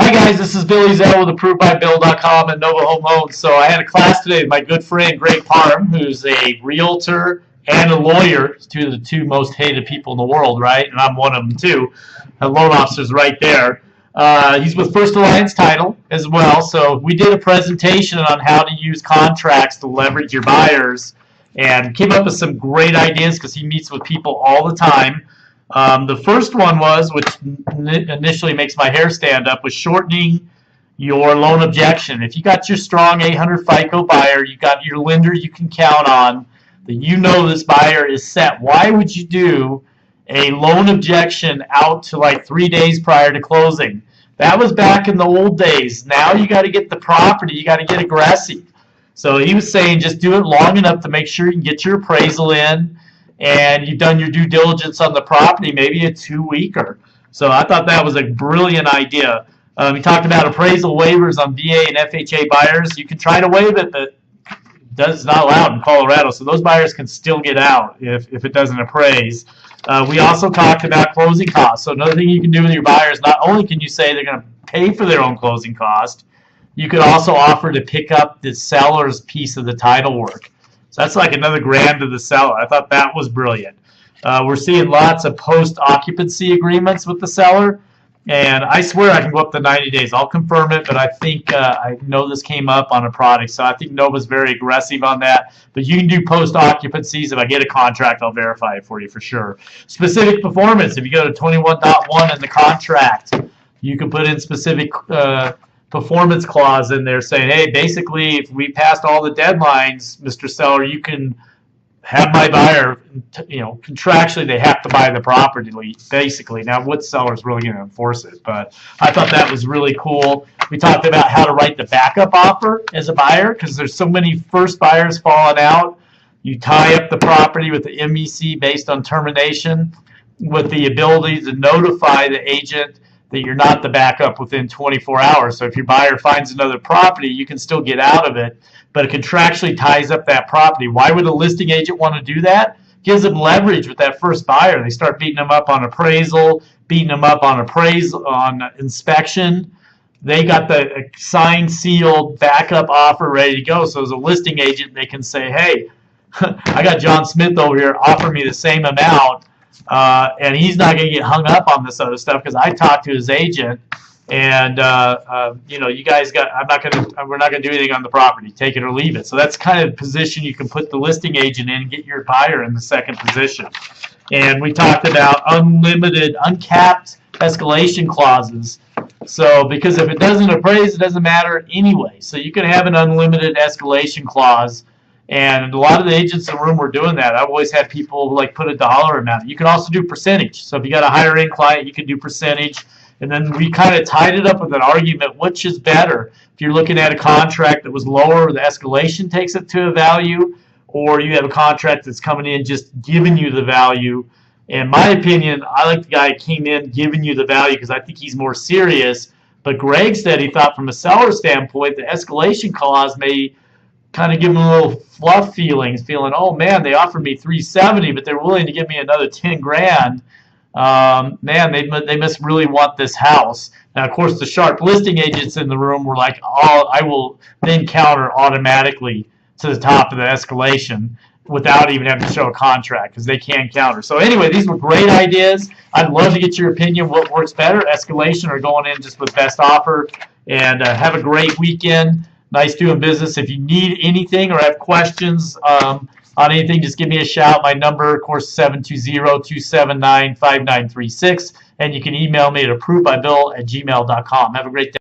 Hi guys, this is Billy Zell with ApprovedByBill.com and Nova Home Loans. So I had a class today with my good friend Greg Parham, who's a realtor and a lawyer. Two of the two most hated people in the world, right? And I'm one of them too. A loan officer's right there. He's with First Alliance Title as well. So we did a presentation on how to use contracts to leverage your buyers and came up with some great ideas because he meets with people all the time. The first one was, which initially makes my hair stand up, was shortening your loan objection. If you got your strong 800 FICO buyer, you got your lender you can count on, that you know this buyer is set. Why would you do a loan objection out to like 3 days prior to closing? That was back in the old days. Now you got to get the property. You got to get aggressive. So he was saying just do it long enough to make sure you can get your appraisal in, and you've done your due diligence on the property, maybe a 2-weeker. So I thought that was a brilliant idea. We talked about appraisal waivers on VA and FHA buyers. You can try to waive it, but it's not allowed in Colorado. So those buyers can still get out if it doesn't appraise. We also talked about closing costs. So another thing you can do with your buyers, not only can you say they're going to pay for their own closing cost, you could also offer to pick up the seller's piece of the title work. So that's like another grand to the seller. I thought that was brilliant. We're seeing lots of post-occupancy agreements with the seller, and I swear I can go up to 90 days. I'll confirm it, but I think I know this came up on a product, so I think Nova's very aggressive on that. But you can do post-occupancies. If I get a contract, I'll verify it for you for sure. Specific performance. If you go to 21.1 in the contract, you can put in specific performance clause in there saying, hey, basically, if we passed all the deadlines, Mr. Seller, you can have my buyer, contractually they have to buy the property, basically. Now, what seller's really going to enforce it? But I thought that was really cool. We talked about how to write the backup offer as a buyer because there's so many first buyers falling out. You tie up the property with the MEC based on termination with the ability to notify the agent that you're not the backup within 24 hours. So if your buyer finds another property, you can still get out of it, but it contractually ties up that property. Why would a listing agent want to do that? Gives them leverage with that first buyer. They start beating them up on appraisal, beating them up on inspection. They got the signed, sealed backup offer ready to go. So as a listing agent, they can say, hey, I got John Smith over here, offer me the same amount. And he's not going to get hung up on this other stuff because I talked to his agent, and you guys we're not going to do anything on the property. Take it or leave it. So that's kind of the position you can put the listing agent in and get your buyer in the second position. And we talked about uncapped escalation clauses. So because if it doesn't appraise, it doesn't matter anyway. So you can have an unlimited escalation clause. And a lot of the agents in the room were doing that. I've always had people like put a dollar amount. You can also do percentage. So if you got a higher end client, you can do percentage. And then we kind of tied it up with an argument, which is better? If you're looking at a contract that was lower, the escalation takes it to a value, or you have a contract that's coming in just giving you the value. In my opinion, I like the guy who came in giving you the value because I think he's more serious. But Greg said he thought from a seller standpoint, the escalation clause may kind of give them a little fluff feelings, feeling, oh man, they offered me $370, but they're willing to give me another 10 grand. Man, they must really want this house. Now, of course, the sharp listing agents in the room were like, oh, I will then counter automatically to the top of the escalation without even having to show a contract because they can counter. So anyway, these were great ideas. I'd love to get your opinion. What works better, escalation or going in just with best offer? And have a great weekend. Nice doing business. If you need anything or have questions on anything, just give me a shout. My number, of course, 720-279-5936. And you can email me at approvedbybill@gmail.com. Have a great day.